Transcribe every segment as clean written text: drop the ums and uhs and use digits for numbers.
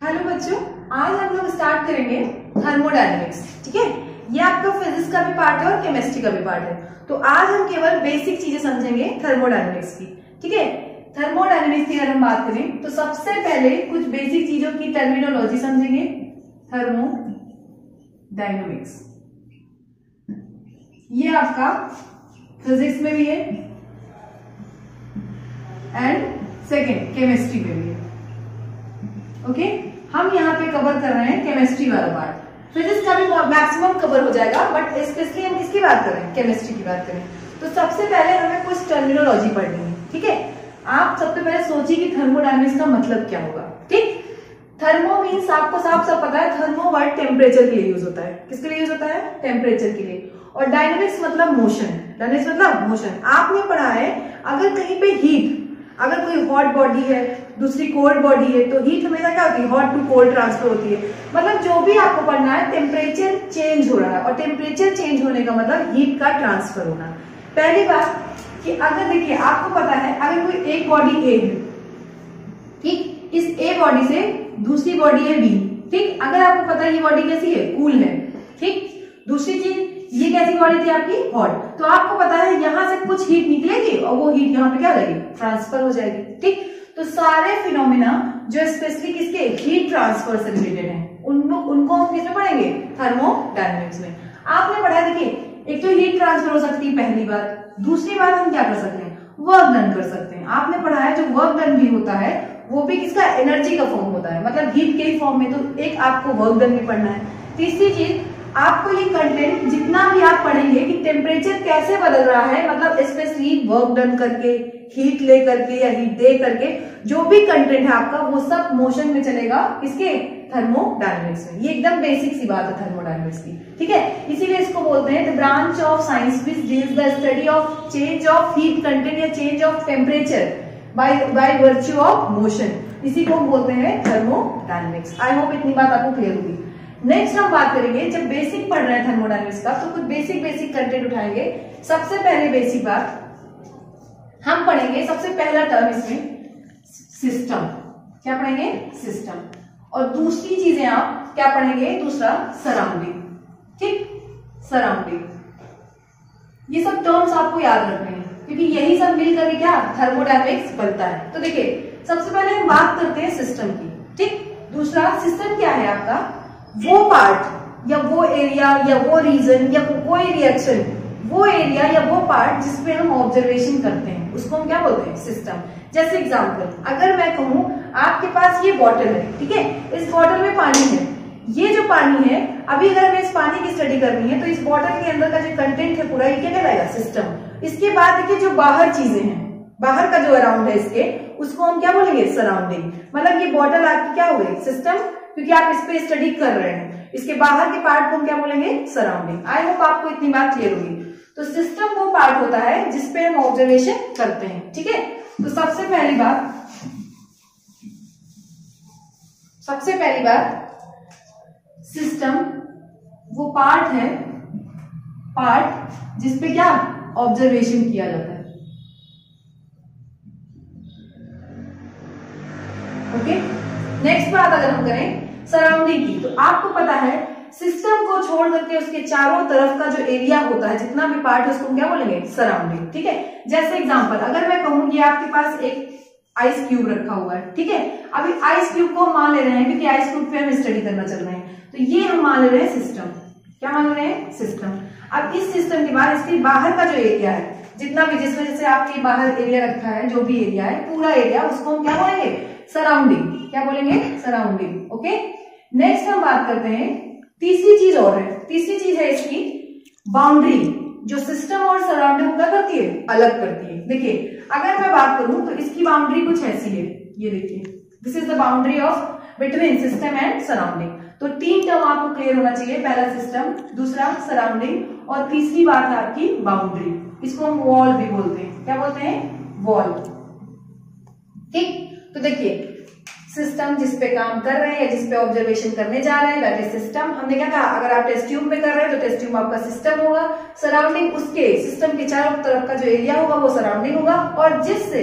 Hello बच्चों, आज हम लोग स्टार्ट करेंगे थर्मोडायनेमिक्स। ठीक है, ये आपका फिजिक्स का भी पार्ट है और केमिस्ट्री का भी पार्ट है। तो आज हम केवल बेसिक चीजें समझेंगे थर्मोडायनेमिक्स की। ठीक है, थर्मोडायनेमिक्स की अगर हम बात करें तो सबसे पहले कुछ बेसिक चीजों की टर्मिनोलॉजी समझेंगे। थर्मोडायनेमिक्स ये आपका फिजिक्स में भी है एंड सेकेंड केमिस्ट्री में भी है। ओके, हम यहाँ पे कवर कर रहे हैं केमिस्ट्री वाला पार्ट। फिजिक्स का भी मैक्सिमम कवर हो जाएगा, बट स्पेशली हम किसकी बात कर रहे हैं, केमिस्ट्री की बात करें। तो सबसे पहले हमें कुछ टर्मिनोलॉजी पढ़नी है। ठीक है, आप सबसे पहले सोचिए कि थर्मोडायनेमिक्स का मतलब क्या होगा। ठीक, थर्मो मीन्स आपको साफ सब पता है, थर्मो वर्ड टेम्परेचर के लिए यूज होता है। किसके लिए यूज होता है? टेम्परेचर के लिए। और डायनेमिक्स मतलब मोशन। डायनेमिक्स मतलब मोशन। आपने पढ़ा है अगर कहीं पे हीट, अगर कोई हॉट बॉडी है दूसरी कोल्ड बॉडी है, तो हीट हमेशा क्या होती है? हॉट टू कोल्ड ट्रांसफर होती है। मतलब जो भी आपको पढ़ना है, टेम्परेचर चेंज हो रहा है, और टेम्परेचर चेंज होने का मतलब हीट का ट्रांसफर होना। पहली बात कि अगर देखिए आपको पता है अगर कोई एक बॉडी ए है, ठीक, इस ए बॉडी से दूसरी बॉडी है बी। ठीक, अगर आपको पता है ये बॉडी कैसी है? कूल है। ठीक, दूसरी चीज ये कैसी बॉडी थी आपकी? हॉट। तो आपको पता है यहां से कुछ हीट निकलेगी और वो हीट यहाँ पे क्या हो जाएगी? ट्रांसफर हो जाएगी। ठीक, तो सारे फिनोमिना जो स्पेशली किसके हीट ट्रांसफर से रिलेटेड हैं, उनको हम किसमें पढ़ेंगे? थर्मोडायनेमिक्स में। आपने पढ़ा देखिए, एक तो हीट ट्रांसफर हो सकती है पहली बात। दूसरी बात हम क्या कर सकते हैं? वर्क डन कर सकते हैं। आपने पढ़ा है जो वर्क डन भी होता है वो भी किसका? एनर्जी का फॉर्म होता है, मतलब हीट के ही फॉर्म में। तो एक आपको वर्क डन भी पढ़ना है। तीसरी चीज, आपको ये कंटेंट जितना भी आप पढ़ेंगे कि टेम्परेचर कैसे बदल रहा है, मतलब स्पेशली वर्क डन करके, हीट ले करके या हीट दे करके, जो भी कंटेंट है आपका वो सब मोशन में चलेगा। किसके? थर्मोडायनेमिक्स में। ये एकदम बेसिक सी बात है थर्मोडायनेमिक्स की। ठीक है, इसीलिए इसको बोलते हैं the branch of science which deals the study of change of heat content या change of temperature by virtue of motion. इसी को हम बोलते हैं थर्मोडायनेमिक्स। आई होप इतनी बात आपको क्लियर होगी। नेक्स्ट हम बात करेंगे, जब बेसिक पढ़ रहे हैं थर्मोडायनेमिक्स का तो कुछ बेसिक कंटेंट उठाएंगे। सबसे पहले बेसिक बात हम पढ़ेंगे, सबसे पहला टर्म इसमें सिस्टम। क्या पढ़ेंगे? सिस्टम। और दूसरी चीजें आप क्या पढ़ेंगे? दूसरा सराउंडिंग। ठीक, सराउंडिंग। ये सब टर्म्स आपको याद रखने हैं क्योंकि यही सब मिलकर के क्या थर्मोडायनेमिक्स बनता है। तो देखिए, सबसे पहले हम बात करते हैं सिस्टम की। ठीक, दूसरा सिस्टम क्या है आपका? वो पार्ट या वो एरिया या वो रीजन या कोई रिएक्शन, वो एरिया या वो पार्ट जिसपे हम ऑब्जर्वेशन करते हैं, उसको हम क्या बोलते हैं? सिस्टम। जैसे एग्जांपल, अगर मैं कहूं आपके पास ये बॉटल है, ठीक है, इस बॉटल में पानी है। ये जो पानी है, अभी अगर हमें इस पानी की स्टडी करनी है तो इस बॉटल के अंदर का जो कंटेंट है पूरा, ये क्या कहलाएगा? सिस्टम। इसके बाद देखिए जो बाहर चीजें हैं, बाहर का जो अराउंड है इसके, उसको हम क्या बोलेंगे? सराउंडिंग। मतलब ये बॉटल आपकी क्या हो गई? सिस्टम, क्योंकि आप इस पे स्टडी कर रहे हैं। इसके बाहर के पार्ट को हम क्या बोलेंगे? सराउंडिंग। आई होप आपको इतनी बात क्लियर होगी। तो सिस्टम वो पार्ट होता है जिसपे हम ऑब्जर्वेशन करते हैं। ठीक है, तो सबसे पहली बात सिस्टम वो पार्ट है, पार्ट जिसपे क्या ऑब्जर्वेशन किया जाता है। ओके, नेक्स्ट बात अगर हम करें सराउंडिंग की, तो आपको पता है सिस्टम को छोड़ करके उसके चारों तरफ का जो एरिया होता है, जितना भी पार्ट है, उसको क्या बोलेंगे? सराउंडिंग। ठीक है, जैसे एग्जांपल, अगर मैं कहूं ये आपके पास एक आइस क्यूब रखा हुआ है। ठीक है, अभी आइस क्यूब को हम मान ले रहे हैं क्योंकि आइस क्यूब पे हम स्टडी करना चल रहे हैं, तो ये हम मान ले रहे हैं सिस्टम। क्या मान ले रहे हैं? सिस्टम। अब इस सिस्टम के बाद इसके बाहर का जो एरिया है, जितना भी, जिस वजह से आपके बाहर एरिया रखा है, जो भी एरिया है, पूरा एरिया, उसको हम क्या बोलेंगे? सराउंडिंग। क्या बोलेंगे? सराउंडिंग। ओके, नेक्स्ट हम बात करते हैं, तीसरी चीज और है। तीसरी चीज है इसकी बाउंड्री, जो सिस्टम और सराउंडिंग क्या करती है? अलग करती है। देखिए, अगर मैं बात करूं तो इसकी बाउंड्री कुछ ऐसी है, ये देखिए, this is the boundary of between system and surrounding. तो तीन टर्म आपको क्लियर होना चाहिए, पहला सिस्टम, दूसरा सराउंडिंग, और तीसरी बात है आपकी बाउंड्री। इसको हम वॉल भी बोलते हैं। क्या बोलते हैं? वॉल। ठीक, तो देखिए, सिस्टम जिस पे काम कर रहे हैं या जिस पे ऑब्जर्वेशन करने जा रहे हैं, दैट इज सिस्टम। हमने क्या कहा? अगर आप टेस्ट ट्यूब में कर रहे हैं तो टेस्ट ट्यूब आपका सिस्टम होगा। सराउंडिंग, उसके सिस्टम के चारों तरफ का जो एरिया होगा वो सराउंडिंग होगा। और जिस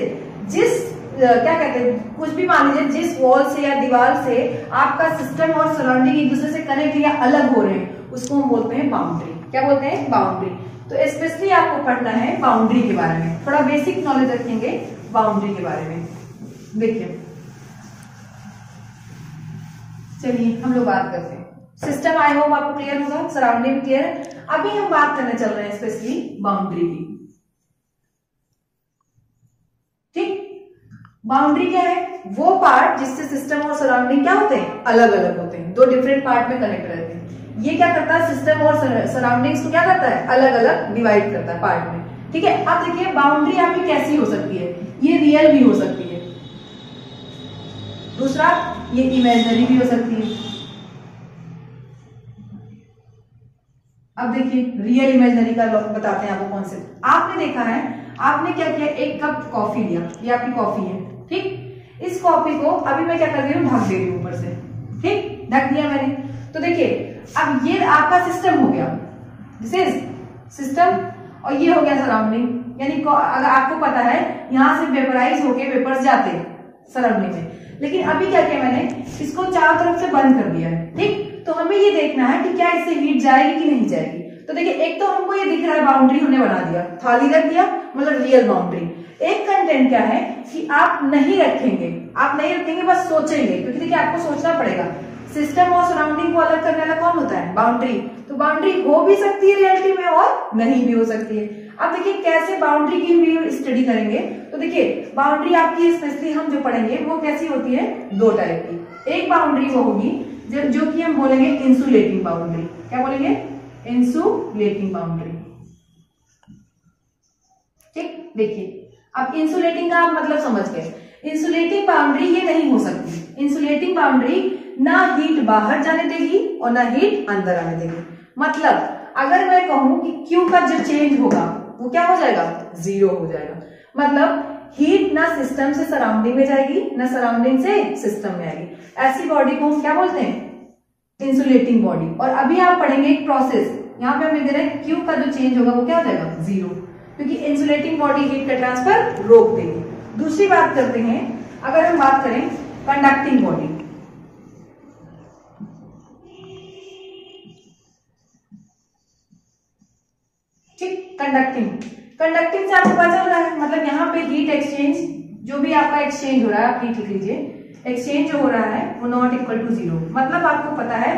क्या कहते हैं, कुछ भी मान लीजिए जिस वॉल से या दीवार से आपका सिस्टम और सराउंडिंग एक दूसरे से कनेक्ट या अलग हो रहे हैं, उसको हम बोलते हैं बाउंड्री। क्या बोलते हैं? बाउंड्री। तो स्पेशली आपको पढ़ना है बाउंड्री के बारे में, थोड़ा बेसिक नॉलेज रखेंगे बाउंड्री के बारे में। देखिए चलिए हम लोग बात करते हैं। सिस्टम आई होप आपको क्लियर होगा, सराउंडिंग क्लियर है। अभी हम बात करने चल रहे हैं स्पेशली बाउंड्री की। ठीक, बाउंड्री क्या है? वो पार्ट जिससे सिस्टम और सराउंडिंग क्या होते हैं? अलग अलग होते हैं, दो डिफरेंट पार्ट में कनेक्ट रहते हैं। ये क्या करता है? सिस्टम और सराउंडिंग्स को क्या करता है? अलग अलग डिवाइड करता है पार्ट में। ठीक है, अब देखिए बाउंड्री आपकी कैसी हो सकती है? ये रियल भी हो सकती है, दूसरा ये इमेजिनरी भी हो सकती है। अब देखिए रियल इमेजिनरी का बताते हैं आपको कॉन्सेप्ट। आपने देखा है, आपने क्या किया, एक कप कॉफी लिया, ये आपकी कॉफी है। ठीक, इस कॉफी को अभी मैं क्या कर रही हूँ? ढक दे रही हूँ ऊपर से। ठीक, ढक दिया मैंने। तो देखिए अब ये आपका सिस्टम हो गया, दिस इज सिस्टम, और ये हो गया सराउंडिंग। यानी अगर आपको पता है यहां से वेपराइज होके वेपर्स जाते हैं सराउंडिंग में, लेकिन अभी क्या किया मैंने? इसको चारों तरफ से बंद कर दिया है। ठीक, तो हमें ये देखना है कि क्या इससे हीट जाएगी कि नहीं जाएगी। तो देखिए एक तो हमको ये दिख रहा है बाउंड्री हमने बना दिया, थाली रख दिया, मतलब रियल बाउंड्री। एक कंटेंट क्या है कि आप नहीं रखेंगे, आप नहीं रखेंगे, बस सोचेंगे, क्योंकि देखिए आपको सोचना पड़ेगा। सिस्टम और सराउंडिंग को अलग करने वाला कौन होता है? बाउंड्री। तो बाउंड्री हो भी सकती है रियलिटी में और नहीं भी हो सकती है। अब देखिए कैसे बाउंड्री की भी स्टडी करेंगे। तो देखिए बाउंड्री आपकी स्पेशली हम जो पढ़ेंगे वो कैसी होती है? दो टाइप की। एक बाउंड्री वो होगी जो कि हम बोलेंगे इंसुलेटिंग बाउंड्री। क्या बोलेंगे? Insulating boundary. ठीक, देखिए अब इंसुलेटिंग का आप मतलब समझ गए। इंसुलेटिंग बाउंड्री ये नहीं हो सकती। इंसुलेटिंग बाउंड्री ना हीट बाहर जाने देगी और ना हीट अंदर आने देगी। मतलब अगर मैं कहूं कि Q का जो चेंज होगा वो क्या हो जाएगा? 0 हो जाएगा। मतलब हीट ना सिस्टम से सराउंडिंग में जाएगी, ना सराउंडिंग से सिस्टम में आएगी। ऐसी बॉडी को हम क्या बोलते हैं? Insulating body. और अभी आप पढ़ेंगे एक प्रोसेस, यहाँ पे हमें दे रहे हैं Q का जो चेंज होगा वो क्या हो जाएगा? 0, क्योंकि इंसुलेटिंग बॉडी हीट का ट्रांसफर रोक देगी। दूसरी बात करते हैं, अगर हम बात करें कंडक्टिंग बॉडी। ठीक, कंडक्टिंग से आपको पता चल रहा है, मतलब यहाँ पे हीट एक्सचेंज, जो भी आपका एक्सचेंज हो रहा है, आप हीट लिख लीजिए, एक्सचेंज जो हो रहा है वो नॉट इक्वल टू 0। मतलब आपको पता है,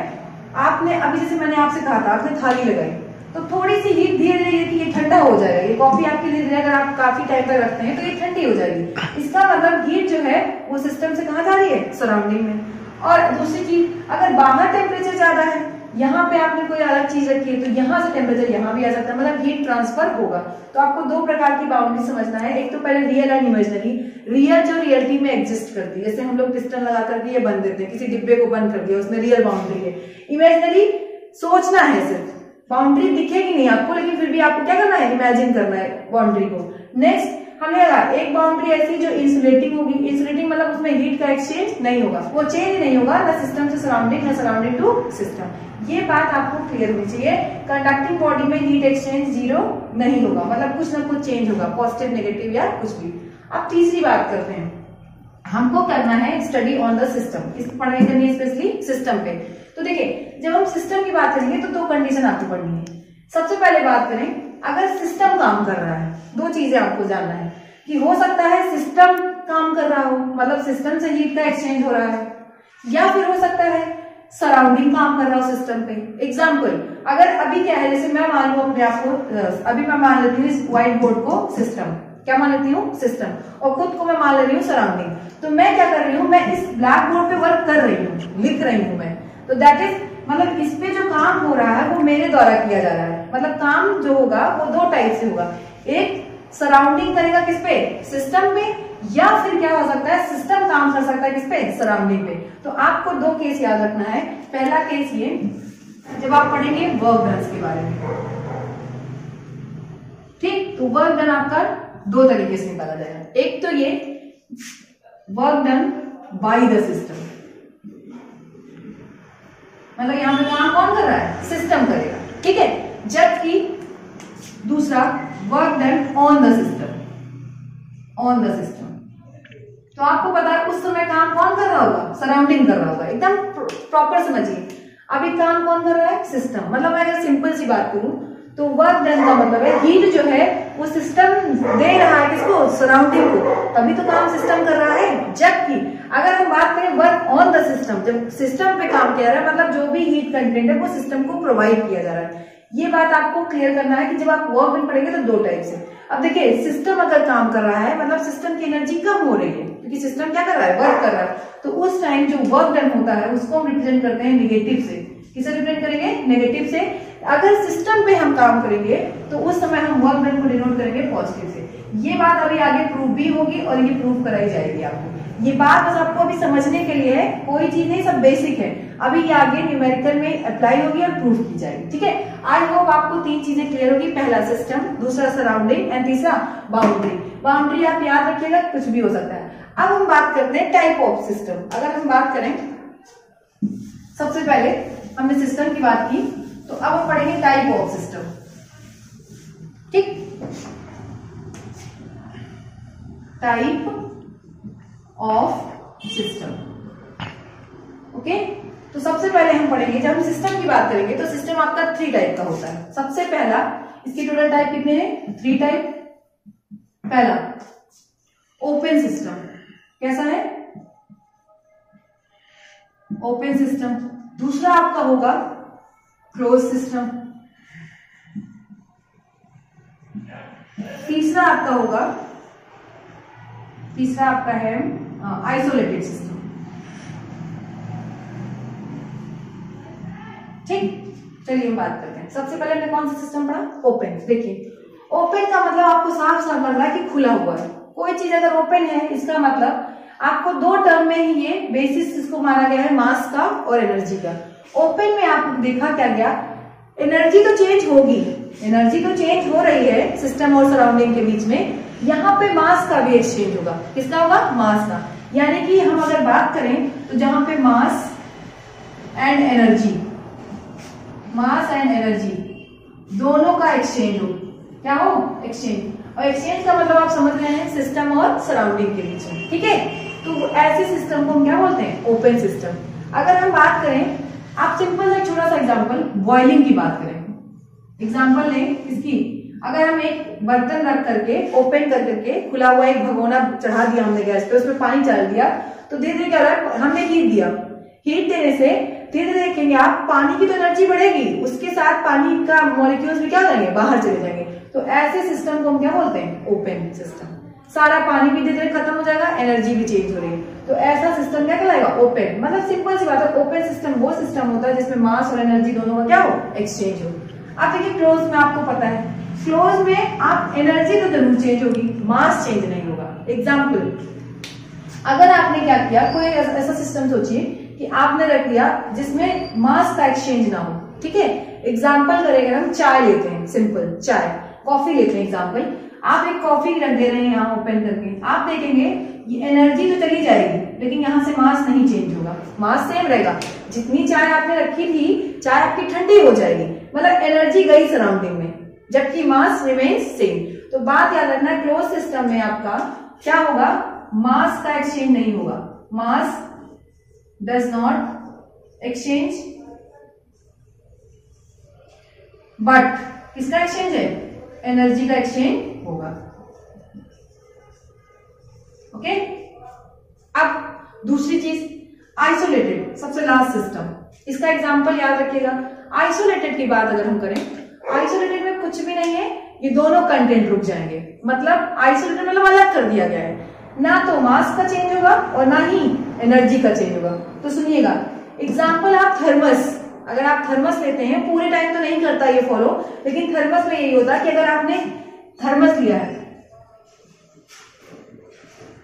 आपने अभी जैसे मैंने आपसे कहा था, आपने थाली लगाई तो थोड़ी सी हीट धीरे धीरे कि ये ठंडा हो जाएगा। ये कॉफी आपके लिए अगर आप काफी टाइम तक रखते हैं तो ये ठंडी हो जाएगी। इसका मतलब हीट जो है वो सिस्टम से कहाँ जा रही है? सराउंडिंग में। और दूसरी चीज, अगर बाहर टेम्परेचर ज्यादा है, यहाँ पे आपने कोई अलग चीज रखी है, तो यहाँ से टेम्परेचर यहाँ भी आ सकता है, मतलब हीट ट्रांसफर होगा। तो आपको दो प्रकार की बाउंड्री समझना है। एक तो पहले रियल एंड इमेजिनरी। रियल जो रियलिटी में एग्जिस्ट करती है, जैसे हम लोग पिस्टन लगा करके ये बंद देते हैं, किसी डिब्बे को बंद कर दिया, उसमें रियल बाउंड्री है। इमेजिनरी सोचना है सिर्फ, बाउंड्री दिखेगी नहीं आपको, लेकिन फिर भी आपको क्या करना है? इमेजिन करना है बाउंड्री को। नेक्स्ट हमें लगा एक बाउंड्री ऐसी जो इंसुलेटिंग होगी। इंसुलेटिंग मतलब उसमें हीट का एक्सचेंज नहीं होगा, वो चेंज नहीं होगा, ना सिस्टम से सराउंडिंग, ना सराउंडिंग टू सिस्टम। ये बात आपको क्लियर होनी चाहिए। कंडक्टिंग बॉडी में हीट एक्सचेंज 0 नहीं होगा, मतलब कुछ ना कुछ चेंज होगा, पॉजिटिव नेगेटिव या कुछ भी। अब तीसरी बात करते हैं, हमको करना है स्टडी ऑन द सिस्टम। इस पढ़ाई करनी है स्पेशली सिस्टम पे। तो देखिए जब हम सिस्टम की बात करेंगे तो दो कंडीशन आपको पढ़नी है। सबसे पहले बात करें, अगर सिस्टम काम कर रहा है, दो चीजें आपको जानना है कि हो सकता है सिस्टम काम कर रहा हो, मतलब सिस्टम से हीट का एक्सचेंज हो रहा है, या फिर हो सकता है सराउंडिंग काम कर रहा हो सिस्टम पे। एग्जाम्पल, अगर अभी क्या है, जैसे मैं मान लू अपने आप को, अभी मैं मान लेती हूँ इस व्हाइट बोर्ड को सिस्टम, क्या मान लेती हूँ? सिस्टम, और खुद को मैं मान ले रही हूँ सराउंडिंग। तो मैं क्या कर रही हूँ? मैं इस ब्लैक बोर्ड पे वर्क कर रही हूँ, लिख रही हूँ मैं। तो दैट इज, मतलब इस पे जो काम हो रहा है वो मेरे द्वारा किया जा रहा है। मतलब काम जो होगा वो दो टाइप से होगा, एक सराउंडिंग करेगा किस पे? सिस्टम पे, या फिर क्या हो सकता है सिस्टम काम कर सकता है किस पे? सराउंडिंग पे। तो आपको दो केस याद रखना है। पहला केस ये, जब आप पढ़ेंगे वर्क डन के बारे में, ठीक, तो वर्क डन आपका दो तरीके से निकाला जाएगा। एक तो ये work done by the system, मतलब यहां पे काम कौन कर रहा है? सिस्टम करेगा, ठीक है। जबकि दूसरा work done on the system, on the system. तो तो आपको पता है उस समय काम कौन कर रहा होगा, सराउंडिंग कर रहा होगा। एकदम प्रॉपर समझिए। अभी काम कौन कर रहा है, सिस्टम। मतलब मैं अगर सिंपल सी बात करूं तो वर्क डन का मतलब है हीट जो है वो सिस्टम दे रहा है किसको, सराउंडिंग को, तभी तो काम सिस्टम कर रहा है। जबकि अगर हम बात करें वर्क ऑन द सिस्टम, जब सिस्टम पे काम किया जा रहा है मतलब जो भी हीट कंटेंट है वो सिस्टम को प्रोवाइड किया जा रहा है। ये बात आपको क्लियर करना है कि जब आप वर्क डन पढ़ेंगे तो दो टाइप से। अब देखिए सिस्टम अगर काम कर रहा है मतलब सिस्टम की एनर्जी कम हो रही है, क्योंकि सिस्टम क्या कर रहा है, वर्क कर रहा है। तो उस टाइम जो वर्क डन होता है उसको हम रिप्रेजेंट करते हैं नेगेटिव से। किसे रिप्रेजेंट करेंगे, नेगेटिव से। अगर सिस्टम पे हम काम करेंगे तो उस समय हम वर्क डन को डिनोट करेंगे पॉजिटिव से। ये बात अभी आगे प्रूव भी होगी और ये प्रूव कराई जाएगी आपको। ये बात बस आपको अभी समझने के लिए है, कोई चीज नहीं, सब बेसिक है। अभी ये आगे न्यूमेरिकल में अप्लाई होगी और प्रूव की जाएगी। ठीक है, आई होप आपको तीन चीजें क्लियर होगी। पहला सिस्टम, दूसरा सराउंडिंग एंड तीसरा बाउंड्री। बाउंड्री आप याद रखिएगा, कुछ भी हो सकता है। अब हम बात करते हैं टाइप ऑफ सिस्टम। अगर हम बात करें, सबसे पहले हमने सिस्टम की बात की, तो अब हम पढ़ेंगे टाइप ऑफ सिस्टम। ठीक, टाइप ऑफ सिस्टम। ओके, तो सबसे पहले हम पढ़ेंगे, जब हम सिस्टम की बात करेंगे तो सिस्टम आपका 3 टाइप का होता है। सबसे पहला, इसके टोटल टाइप कितने हैं, 3 टाइप। पहला ओपन सिस्टम, कैसा है, ओपन सिस्टम। दूसरा आपका होगा क्लोज सिस्टम। तीसरा आपका है आइसोलेटेड सिस्टम। ठीक, चलिए हम बात करते हैं। सबसे पहले हमने कौन सा सिस्टम पढ़ा, ओपन। देखिए ओपन का मतलब आपको साफ साफ लग रहा है कि खुला हुआ है। कोई चीज अगर ओपन है इसका मतलब आपको 2 टर्म में ही ये बेसिस इसको माना गया है, मास का और एनर्जी का। ओपन में आपको देखा क्या गया, एनर्जी तो चेंज होगी, एनर्जी तो चेंज हो रही है सिस्टम और सराउंडिंग के बीच में। यहाँ पे मास का भी एक्सचेंज होगा। किसका होगा, मास का। यानी कि हम अगर बात करें तो जहां पे मास एंड एनर्जी दोनों का एक्सचेंज हो, क्या हो, एक्सचेंज। और एक्सचेंज का मतलब आप समझ रहे हैं सिस्टम और सराउंडिंग के बीच में। ठीक है, तो ऐसे सिस्टम को हम क्या बोलते हैं, ओपन सिस्टम। अगर हम बात करें, आप सिंपल सा छोटा सा एग्जांपल बॉइलिंग की बात करें, एग्जांपल लें इसकी। अगर हम एक बर्तन रख करके ओपन कर करके खुला हुआ एक भगोना चढ़ा दिया हमने गैस पे, उसमें पानी डाल दिया, तो धीरे धीरे क्या हो रहा है, हमने हीट दिया। हीट देने से धीरे धीरे देखेंगे आप, पानी की तो एनर्जी बढ़ेगी, उसके साथ पानी का मॉलिक्यूल्स भी क्या करेंगे, बाहर चले जाएंगे। तो ऐसे सिस्टम को हम क्या बोलते हैं, ओपन सिस्टम। सारा पानी भी धीरे धीरे खत्म हो जाएगा, एनर्जी भी चेंज हो रही है, तो ऐसा सिस्टम क्या कहलाएगा, ओपन। मतलब सिंपल सी बात है, ओपन सिस्टम वो सिस्टम होता है जिसमें मास और एनर्जी दोनों का क्या हो, एक्सचेंज हो। अब देखिए क्लोज में आपको पता है, क्लोज में आप एनर्जी तो जरूर चेंज होगी, मास चेंज नहीं होगा। एग्जाम्पल, अगर आपने क्या किया, कोई ऐसा सिस्टम सोचिए कि आपने रख दिया जिसमें मास का एक्सचेंज ना हो। ठीक है, एग्जाम्पल करेंगे हम, चाय लेते हैं, सिंपल चाय, कॉफी लेते हैं एग्जाम्पल। आप एक कॉफी रख दे रहे हैं यहाँ ओपन करके, आप देखेंगे ये एनर्जी तो चली जाएगी लेकिन यहाँ से मास नहीं चेंज होगा, मास सेम रहेगा। जितनी चाय आपने रखी थी, चाय आपकी ठंडी हो जाएगी, मतलब एनर्जी गई सराउंडिंग में, जबकि मास रिमेन्स सेम। तो बात याद रखना, क्लोज सिस्टम में आपका क्या होगा, मास का एक्सचेंज नहीं होगा, मास डज नॉट एक्सचेंज, बट किसका एक्सचेंज है, एनर्जी का एक्सचेंज होगा। ओके, अब दूसरी चीज आइसोलेटेड, सबसे लास्ट सिस्टम, इसका एग्जांपल याद रखिएगा। आइसोलेटेड की बात अगर हम करें, आइसोलेटेड में कुछ भी नहीं है, ये दोनों कंटेंट रुक जाएंगे। मतलब आइसोलेटेड मतलब अलग कर दिया गया है, ना तो मास का चेंज होगा और ना ही एनर्जी का चेंज होगा। तो सुनिएगा एग्जाम्पल, आप थर्मस, अगर आप थर्मस लेते हैं, पूरे टाइम तो नहीं करता ये फॉलो, लेकिन थर्मस में यही होता है कि अगर आपने थर्मस लिया है,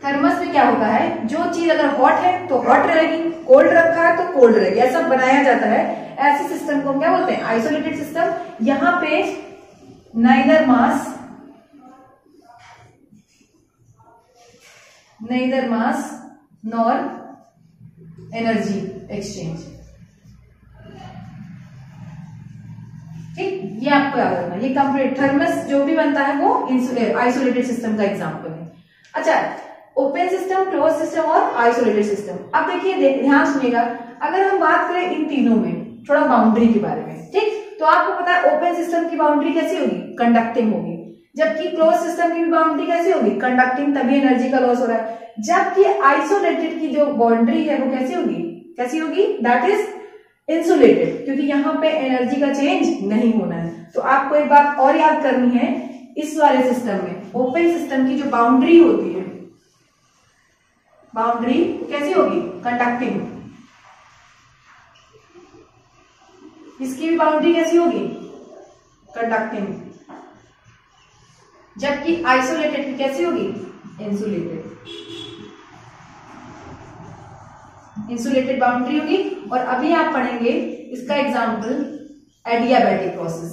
थर्मस में क्या होता है, जो चीज अगर हॉट है तो हॉट रहेगी, कोल्ड रखा है तो कोल्ड रहेगी, ऐसा बनाया जाता है। ऐसे सिस्टम को हम क्या बोलते हैं, आइसोलेटेड सिस्टम। यहां पे नाइदर मास नॉर एनर्जी एक्सचेंज। ठीक, ये आपको याद रखना, ये कंप्लीट थर्मस जो भी बनता है वो आइसोलेटेड सिस्टम का एग्जांपल है। अच्छा, ओपन सिस्टम, क्लोज सिस्टम और आइसोलेटेड सिस्टम। अब देखिए, ध्यान सुनिएगा, अगर हम बात करें इन तीनों में थोड़ा बाउंड्री के बारे में, ठीक, तो आपको पता है ओपन सिस्टम की बाउंड्री कैसी होगी, कंडक्टिंग होगी, जबकि क्लोज सिस्टम की भी बाउंड्री कैसी होगी, कंडक्टिंग, तभी एनर्जी का लॉस हो रहा है। जबकि आइसोलेटेड की जो बाउंड्री है वो कैसी होगी, कैसी होगी, दैट इज इंसुलेटेड, क्योंकि यहाँ पे एनर्जी का चेंज नहीं होना है। तो आपको एक बात और याद करनी है, इस वाले सिस्टम में ओपन सिस्टम की जो बाउंड्री होती है, बाउंड्री कैसी होगी, कंडक्टिंग, इसकी भी बाउंड्री कैसी होगी, कंडक्टिंग, जबकि आइसोलेटेड की कैसी होगी, इंसुलेटेड, इंसुलेटेड बाउंड्री होगी। और अभी आप पढ़ेंगे इसका एग्जाम्पल एडियाबैटिक प्रोसेस।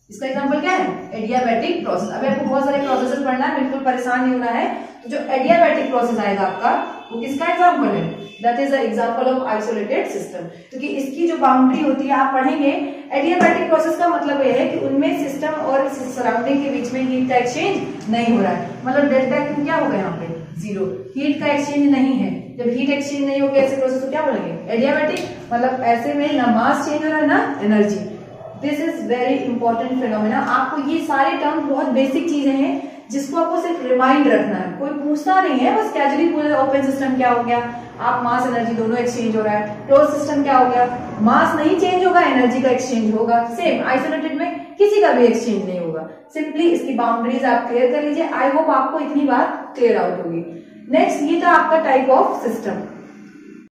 इसका एग्जाम्पल क्या है, एडियाबैटिक प्रोसेस। अभी आपको बहुत सारे प्रोसेस पढ़ना है, बिल्कुल परेशान नहीं होना है। तो जो एडियाबैटिक प्रोसेस आएगा आपका, वो किसका एग्जाम्पल है, that is the example of isolated system, क्योंकि इसकी जो बाउंड्री होती है आप पढ़ेंगे। एडियाबैटिक प्रोसेस का मतलब यह है कि उनमें सिस्टम और सराउंडिंग के बीच में हीट का एक्सचेंज नहीं हो रहा है, मतलब डेल्टा क्यू क्या होगा यहाँ पे, जीरो, हीट का एक्सचेंज नहीं है। जब हीट एक्सचेंज नहीं होगा ऐसे प्रोसेस को क्या बोलेंगे, एडियाबैटिक, मतलब ऐसे में ना मास चेंज हो रहा है ना energy. This is very important phenomena. आपको ये सारे टर्म बहुत बेसिक चीजें हैं जिसको आपको सिर्फ रिमाइंड रखना है, कोई पूछता नहीं है, बस कैजुअली पूछे ओपन सिस्टम क्या हो गया, आप मास एनर्जी दोनों एक्सचेंज हो रहा है, क्लोज सिस्टम क्या हो गया, मास नहीं चेंज होगा, एनर्जी का एक्सचेंज होगा। सेम आइसोलेटेड में किसी का भी एक्सचेंज नहीं होगा। सिंपली इसकी बाउंड्रीज आप क्लियर कर लीजिए। आई होप आपको इतनी बात क्लियर आउट होगी। नेक्स्ट, ये था आपका टाइप ऑफ सिस्टम।